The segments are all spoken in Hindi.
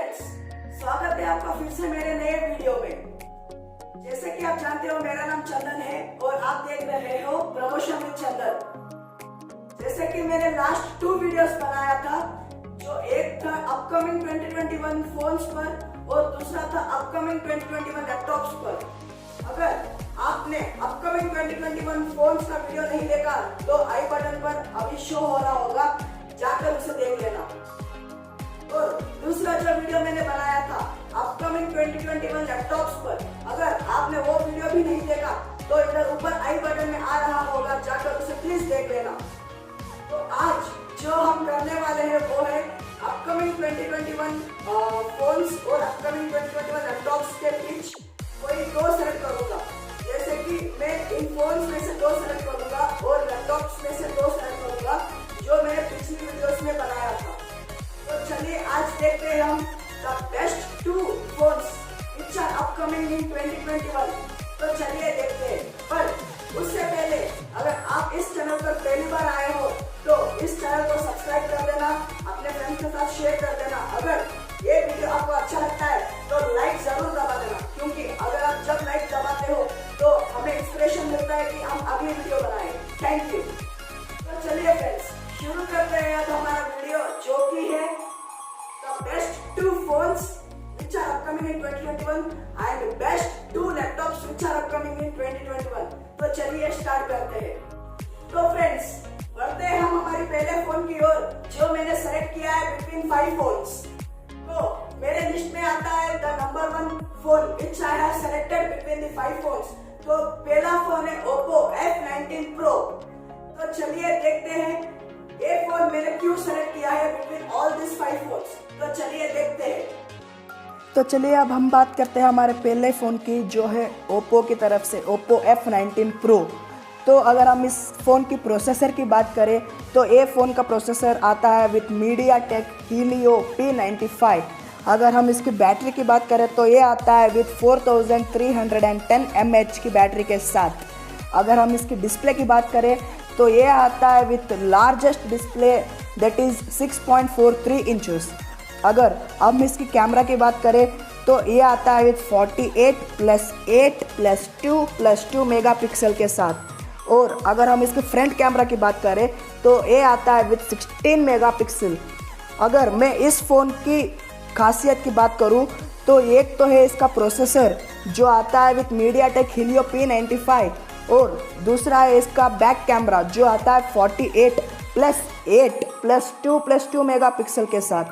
फ्रेंड्स, स्वागत है आपका फिर से मेरे नए वीडियो में। जैसे कि आप जानते हो मेरा नाम चंदन है और आप देख रहे हो प्रमोशन विद चंदन। जैसे कि मैंने लास्ट 2 वीडियोस बनाया था, जो एक था अपकमिंग 2021 फोन्स पर और दूसरा था अपकमिंग 2021 लैपटॉप्स पर। अगर आपने अपकमिंग 2021 फोन्स का वीडियो नहीं देखा तो आई बटन पर अभी शो हो रहा होगा, जाकर उसे देख लेना। और दूसरा जो वीडियो मैंने बनाया था अपकमिंग 2021 लैपटॉप्स पर, अगर आपने वो वीडियो भी नहीं देखा तो इधर ऊपर आई बटन में आ रहा होगा, जाकर उसे प्लीज देख लेना। तो आज जो हम करने वाले हैं वो है अपकमिंग 2021 फोन्स और अपकमिंग 2021 लैपटॉप्स के बीच कोई 2 सेलेक्ट करूंगा। जैसे कि मैं इन फोन्स में से 2 सेलेक्ट करूंगा और लैपटॉप्स में से 2 सेलेक्ट करूंगा जो मैंने पिछली वीडियोस में बनाया था। तो चलिए आज देखते हैं हम the best 2 phones which are upcoming in 2021। तो चलिए देखते हैं, पर उससे पहले अगर आप इस चैनल पर पहली बार आए हो तो इस चैनल को सब्सक्राइब कर देना, अपने फ्रेंड्स के साथ शेयर कर देना। अगर ये वीडियो आपको अच्छा लगता है तो लाइक जरूर दबा देना, क्योंकि अगर आप जब लाइक दबाते हो तो हमें इंस्पिरेशन मिलता है कि हम अगली वीडियो बनाएं। Thank you. तो चलिए फ्रेंड्स, शुरू करते हैं आज हमारा वीडियो, जो कि है the best 2 phones which are upcoming in 2021 and best 2 laptops which are upcoming in 2021। तो चलिए स्टार्ट करते हैं। तो फ्रेंड्स, बढ़ते हैं हम हमारी पहले फोन की ओर, जो मैंने सेलेक्ट किया है बिटवीन 5 फोन्स। तो मेरे लिस्ट में आता है the number 1 phone which I have selected between the 5 phones। तो पहला फोन है Oppo F19 Pro। तो चलिए देखते हैं ये फोन मैंने क्यों सेलेक्ट किया है बिटवीन ऑल दिस 5 फोन्स। तो चलिए देखते हैं। तो चलिए अब हम बात करते हैं हमारे पहले फ़ोन की, जो है ओप्पो की तरफ से Oppo F19 Pro। तो अगर हम इस फ़ोन की प्रोसेसर की बात करें तो ये फ़ोन का प्रोसेसर आता है विथ MediaTek Helio P95। अगर हम इसकी बैटरी की बात करें तो ये आता है विथ 4310 mAh की बैटरी के साथ। अगर हम इसकी डिस्प्ले की बात करें तो ये आता है with largest display that is 6.43 inches. अगर हम इसकी कैमरा की बात करें तो ये आता है विथ 48+8+2+2 मेगापिक्सल के साथ। और अगर हम इसके फ्रंट कैमरा की बात करें तो ये आता है विथ 16 मेगापिक्सल। अगर मैं इस फ़ोन की खासियत की बात करूं तो एक तो है इसका प्रोसेसर जो आता है विथ MediaTek Helio P95, और दूसरा है इसका बैक कैमरा जो आता है 48+8+2+2 मेगापिक्सल के साथ।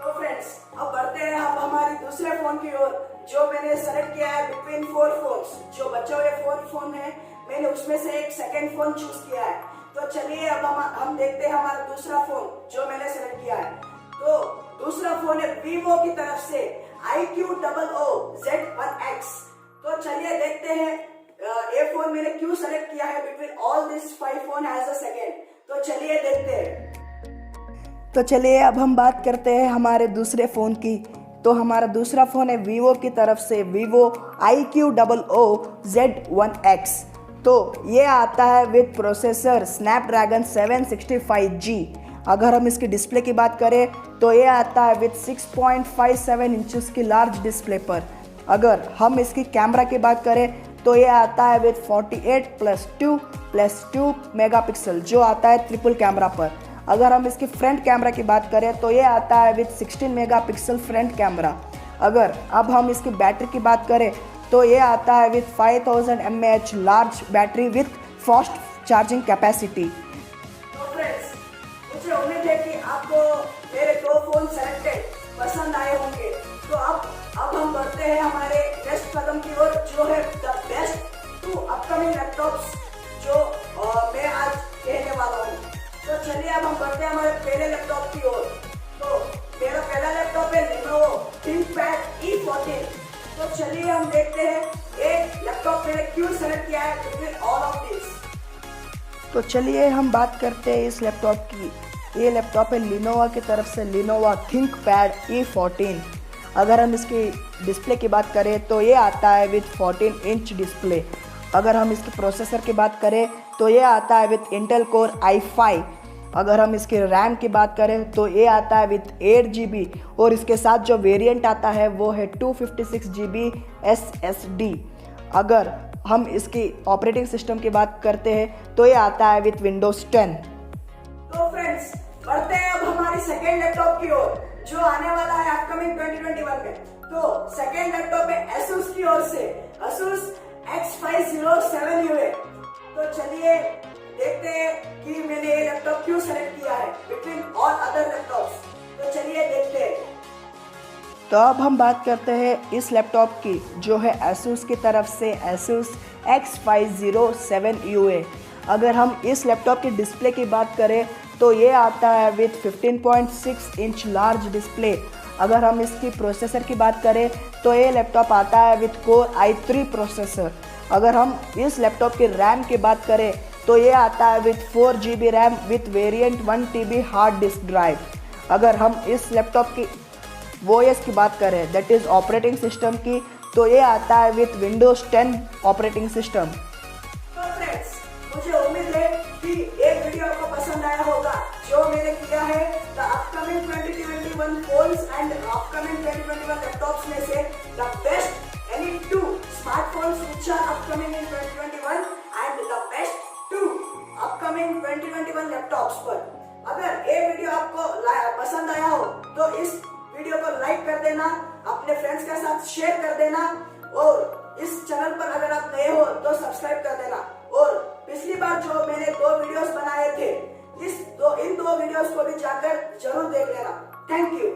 तो फ्रेंड्स, अब बढ़ते हैं हम हमारी दूसरे फोन की ओर, जो मैंने सेलेक्ट किया है बिटवीन 4 फोन्स। जो बचे हुए 4 फोन है, मैंने उसमें से एक सेकंड फोन चूज किया है। तो चलिए अब हम देखते हैं हमारा दूसरा फोन जो मैंने सेलेक्ट किया है। तो दूसरा फोन है Vivo की तरफ से iQOO Z1X। तो चलिए देखते हैं ये फोन मैंने क्यों सेलेक्ट किया है between all this 5 phone as a second. तो चलिए देखते हैं। तो चलिए अब हम बात करते हैं हमारे दूसरे फ़ोन की। तो हमारा दूसरा फ़ोन है Vivo की तरफ से Vivo iQOO Z1X। तो ये आता है विथ प्रोसेसर Snapdragon 765G। अगर हम इसकी डिस्प्ले की बात करें तो ये आता है विथ 6.57 इंचेस की लार्ज डिस्प्ले पर। अगर हम इसकी कैमरा की बात करें तो ये आता है विथ 48+2+2 मेगापिक्सल जो आता है ट्रिपल कैमरा पर। अगर हम इसकी फ्रंट कैमरा की बात करें तो ये आता है विथ 16 मेगापिक्सल फ्रंट कैमरा। अगर अब हम इसकी बैटरी की बात करें तो ये आता है with 5000 mAh large battery with fast charging capacity. तो फ्रेंड्स, मुझे उम्मीद है कि आपको मेरे 2 फोन सेलेक्टेड पसंद आए होंगे। तो अब हम बढ़ते हैं हमारे नेक्स्ट कदम की ओर, जो है द बेस्ट 2 अपकमिंग लैपटॉप्स जो मैं आज कहने वाला हूँ। तो चलिए अब हम बढ़ते हैं हमारे पहले लैपटॉप की ओर। तो मेरा पहला लैपटॉप है Lenovo ThinkPad E14। तो चलिए हम देखते हैं ये लैपटॉप मैंने क्यों सेलेक्ट किया है बिटवीन ऑल ऑफ दिस। तो चलिए हम बात करते हैं इस लैपटॉप की। ये लैपटॉप है Lenovo की तरफ से Lenovo ThinkPad E14। अगर हम इसकी डिस्प्ले की बात करें तो ये आता है विथ 14 इंच डिस्प्ले। अगर हम इसके प्रोसेसर की बात करें तो ये आता है विथ Intel Core i5। अगर हम इसके रैम की बात करें तो ये आता है विथ 8 GB और इसके साथ जो वेरिएंट आता है वो है 256 GB SSD। अगर हम इसकी ऑपरेटिंग सिस्टम की बात करते हैं तो ये आता है विथ विंडोज 10। तो फ्रेंड्स बढ़ते हैं अब हमारी सेकेंड लैपटॉप की ओर जो आने वाला है अपकमिंग 2021 में। तो सेकेंड लैपटॉप है Asus की ओर से Asus X507UA। तो चलिए देखते हैं कि मैंने ये लैपटॉप क्यों सेलेक्ट किया है बिटवीन ऑल अदर लैपटॉप्स। तो चलिए देखते हैं। तो अब हम बात करते हैं इस लैपटॉप की जो है Asus की तरफ से Asus X507UA। अगर हम इस लैपटॉप की डिस्प्ले की बात करें तो ये आता है विथ 15.6 इंच लार्ज डिस्प्ले। अगर हम इसकी प्रोसेसर की बात करें तो ये लैपटॉप आता है विथ Core i3 प्रोसेसर। अगर हम इस लैपटॉप की रैम की बात करें तो ये आता है with 4 GB RAM with variant 1 TB hard disk drive. अगर हम इस लैपटॉप की OS की बात करें दैट इज़ ऑपरेटिंग सिस्टम की तो ये आता है विथ विंडोज 10 ऑपरेटिंग सिस्टम। तो फ्रेंड्स मुझे उम्मीद है कि ये वीडियो आपको पसंद आया होगा जो मैंने किया है the upcoming 2021 phones and upcoming 2021 laptops में से the best any 2 smartphones which are upcoming in 2021 and the best 2 upcoming 2021 laptops पर। अगर ये वीडियो आपको पसंद आया हो तो इस वीडियो को लाइक कर देना, अपने फ्रेंड्स के साथ शेयर कर देना और इस चैनल पर अगर आप नए हो तो सब्सक्राइब कर देना। और पिछली बार जो मैंने 2 वीडियोस बनाए थे इन 2 वीडियोस को भी जाकर जरूर देख लेना। Thank you.